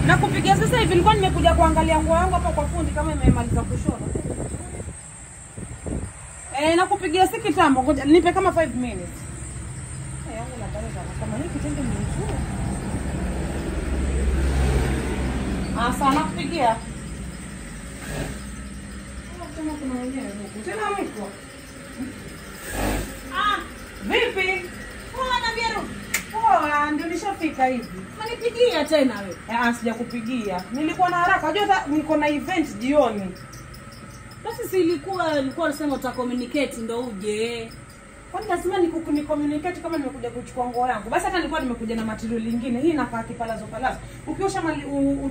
Nakupigia sasa hivi, nilikuwa nimekuja kuangalia nguo yangu hapa kwa fundi kama imemaliza kushona. Nakupigia si kitambo, ngoja nipe kama 5 minutes. Yangu na darasa kama hiki kitenge ni nzuri. Sana kupigia. Kama kuna wenyewe huko. Tena mko. Vipi? Poa na Vero. Poa, ndio nishafika hivi. Manipigia tena wewe? Sijakupigia. Nilikuwa na haraka. Unajua niko na event jioni. Basi si ilikuwa unasema uta communicate ndo uje. Kwani lazima ni communicate kama nimekuja kuchukua nguo yangu? Basi hata nilikuwa nimekuja na material nyingine. Hii inakaa kipalazo palazo. Ukiosha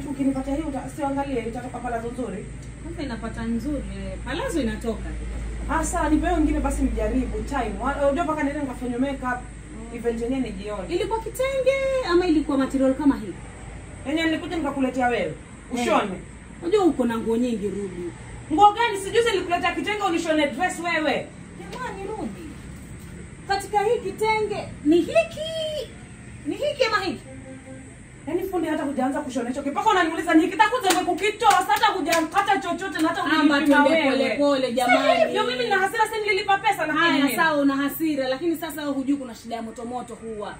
ukinipatia hii usiangalie itatoka palazo nzuri. Sasa inapata nzuri. Palazo inatoka. Sawa, nipe nyingine basi mjaribu time. Unajua paka nenda nikafanya makeup. Event yenyewe ni jioni. Ilikuwa kitenge ama ilikuwa material kama hii? Yenyewe nilikuja nikakuletea wewe. Ushone. Unajua uko na nguo nyingi Rudi. Nguo gani? Sijuzi nilikuletea kitenge unishone dress wewe. Jamani Rudi. Katika hii kitenge ni hiki ama hiki? Yaani fundi hata hujaanza kushona hicho kipaka unaniuliza ni kitakuja kukitoa hata hujakata chochote na hata unilipima wewe. Pole jamani. Ndio mimi na hasira si nililipa pesa lakini. Haya sawa una hasira lakini sasa wewe hujui kuna shida ya moto huwa.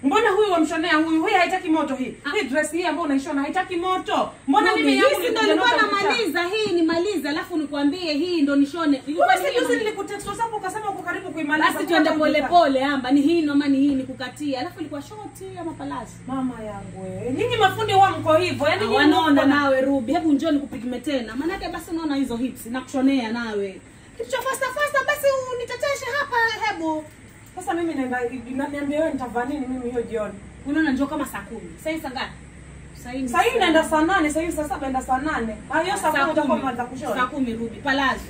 Mbona huyu wamshonea huyu haitaki moto hii? Hii dress hii ambayo unaishona haitaki moto. Mbona mimi yangu ndio nilikuwa namaliza hii nimaliza alafu nikwambie hii ndio nishone. Ilikuwa ni nilikutext sababu ukasema uko karibu kuimaliza. Basi tuende pole amba ni hii noma ni hii nikukatia. Alafu ilikuwa short ama palazo. Mama yangu wewe. Nyinyi mafundi huwa mko hivyo. Yaani nyinyi wanaona nawe Ruby. Hebu njoo nikupigime tena. Maana yake basi unaona hizo hips na kushonea nawe. Kitu cha fasta basi uniteteshe hapa hebu. Sasa mimi naenda niambia wewe nitavaa nini mimi hiyo jioni? Unaona njoo kama saa 10. Sasa hivi saa ngapi? Sasa hivi naenda saa 8, sasa hivi saa 7 naenda saa 8. Hiyo saa 10 utakuwa mwanza kushona. Saa 10 Ruby. Palazo.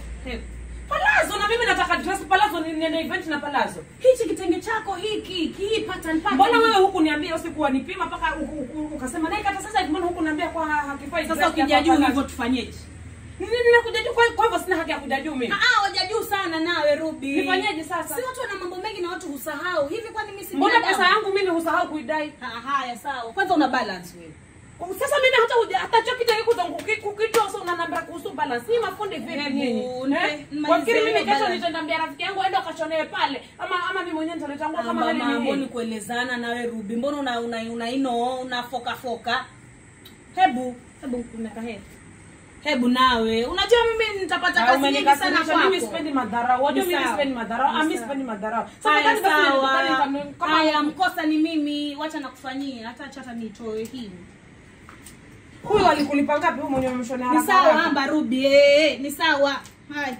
Palazo na mimi nataka dress palazo niende event na palazo. Hichi kitenge chako hii pattern. Mbona wewe huku niambia usiku wanipima mpaka ukasema naye kata sasa hivi mbona huku niambia kwa hakifai sasa ukija juu hivyo tufanyeje? Nini ninakuja juu kwa hivyo sina haki ya kuja juu mimi. Waja juu sana nawe Ruby. Nifanyeje sasa? Si watu wana mambo mengi na watu husahau. Hivi kwani mimi si mbona pesa yangu mimi husahau kuidai? Haya sawa. Kwanza una balance wewe. Sasa mimi hata chokita kukitoa sasa unaniambia kuhusu balance. Hii mafundi vipi nyinyi? Wakiri mimi kesho nitaambia rafiki yangu aende akashonee pale ama mimi mwenyewe nitaleta nguo kama hali ni. Mbona kuelezana nawe Ruby? Mbona unafoka? Hebu kunaka hebu nawe. Unajua mimi nitapata kazi nyingi sana kwako. Mimi sipendi madharau. Wajua mimi sipendi madharau. Mimi sipendi madharau. Sasa kama haya mkosa ni mimi, wacha nakufanyia. Hata nitoe hii. Huyu alikulipa ngapi huyu mwenye umemshonea haraka? Ni sawa amba Ruby. Ni sawa. Hai.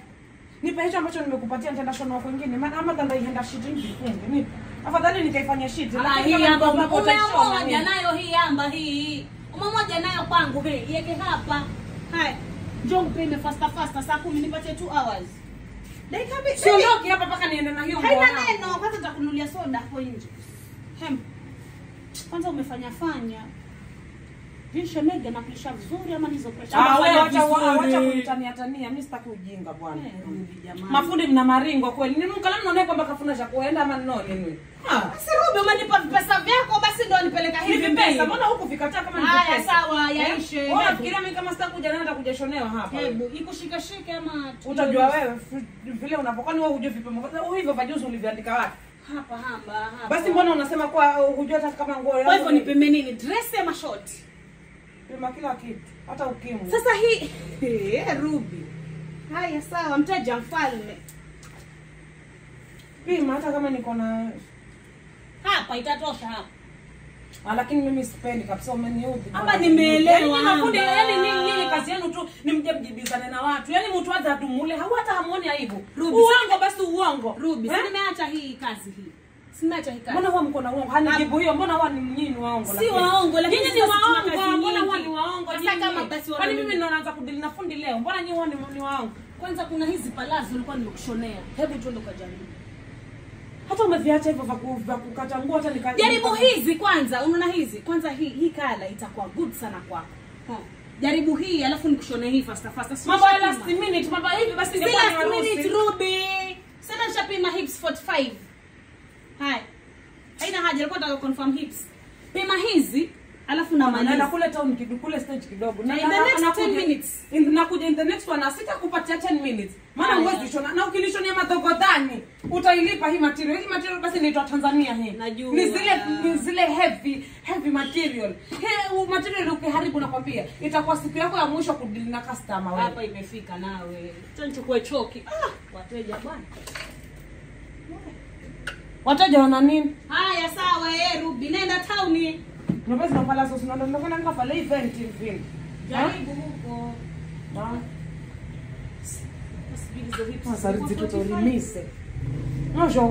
Nipe hicho ambacho nimekupatia nitaenda shona kwa wengine. Maana ama tanda ienda sheet nifunge. Nipe. Afadhali nikaifanyia sheet. Lakini hii amba umemoja nayo hii amba hii. Umemoja nayo kwangu hii. Yeke hapa. Hai. Njoo upime fasta saa 10 nipatie 2 hours. Dakika mbili. Siondoki hapa mpaka niende na hiyo nguo. Haina neno, kwanza nitakunulia soda hapo nje. Kwanza umefanya. Vishe mega na kulisha vizuri ama nizo pressure. Wewe acha kunitania. Mimi sitaki ujinga bwana. Mafundi mna maringo kweli. Ni mkalamu naona kwamba kafuna cha kuenda ama nini nini. Si Ruby umenipa pesa vyako basi ndio nipeleka hivi pesa. Mbona huku vikataa kama ni pesa? Haya sawa yaishe. Wewe nafikiria mimi kama sitakuja naenda kuja shonewa hapa. Hebu ikushikashike ama utajua wewe vile unapokuwa wewe hujui vipimo. Hivyo vajuzi ulivyoandika wapi? Hapa. Basi mbona unasema kwa hujui hata kama nguo yako. Kwa hivyo nipime nini? Dress ama short? Pima kila kitu, hata ukimwi. Sasa hii Ruby. Haya sawa, mteja mfalme. Pima hata kama niko na hapa itatosha hapa. Lakini mimi sipendi kabisa umeniudhi. Hapa nimeelewa. Yaani nini kazi yenu tu ni mje mjibizane na watu. Yaani mtu aza dumule, hata hamuoni aibu. Uongo basi uongo. Ruby, si nimeacha hii kazi hii. Simeacha hii kazi. Mbona huwa mko na uongo? Hanijibu hiyo. Mbona huwa ni nyinyi waongo? Si waongo lakini ni waongo. Mbona huwa ni waongo? Sasa kama basi kwani mimi ndo naanza kudili na fundi leo. Mbona nyinyi huwa ni waongo? Kwanza kuna hizi palazo nilikuwa nimekushonea. Hebu tuende ukajaribu. Hata umeviacha hivyo vya kukata nguo hata jaribu hizi kwanza. Unaona hizi? Kwanza hii kala itakuwa good sana kwako. Jaribu hii alafu nikushone hii fast. Mambo ya last minute, mambo hivi basi ndio kwa last minute Ruby. Sasa nishapima hips 45. Hai. Haina haja alikuwa nataka confirm hips. Pima hizi Alafu na maliza. Naenda kule town kule stage kidogo. Na in the next 10 minutes. Nakuja in the next one sitakupatia 10 minutes. Maana huwezi shona na ukilishonia madogodani utailipa hii material. Hii material basi inaitwa Tanzania hii. Najua. Ni zile heavy material. Material ukiharibu nakwambia itakuwa siku yako ya mwisho kudili na customer wewe. Hapa imefika nawe. Tunachukua choki. Wateja bwana. Wateja wana nini? Haya sawa Ruby, nenda town. Unaweza kupala sasa unaenda kwenda pale event hivi. Jaribu huko. Sasa tutolimise. Mwisho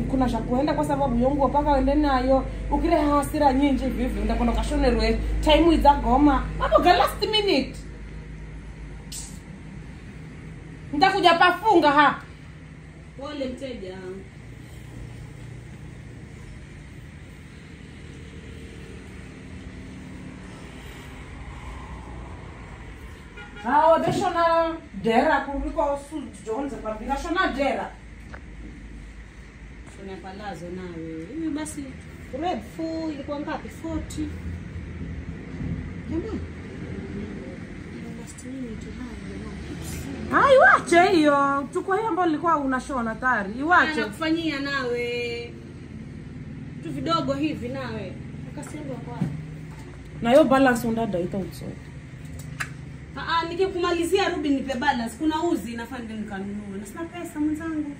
kuna shakuenda kwa sababu yongo paka wende nayo ukire hasira nyingi hivi ndio kuna kashonerwe time iza goma. Hapo ga last minute. Nitakuja pafunga hapa. Pole mteja. Deshona dera kuliko suit Jones kabisa shona dera. Kuna palazo nawe. Hivi basi red full ilikuwa ngapi? 40. Jamani. Last minute hayo. Hai wache hiyo. Chukua hiyo ambayo ilikuwa unashona tayari. Iwache. Nakufanyia nawe. Tu vidogo hivi nawe. Akasema kwa. Na hiyo balance undada itautsoa. Nikikumalizia Ruby nipe balance. Kuna uzi nafanya nikanunue. Na sina pesa mwenzangu.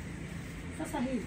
Sasa hivi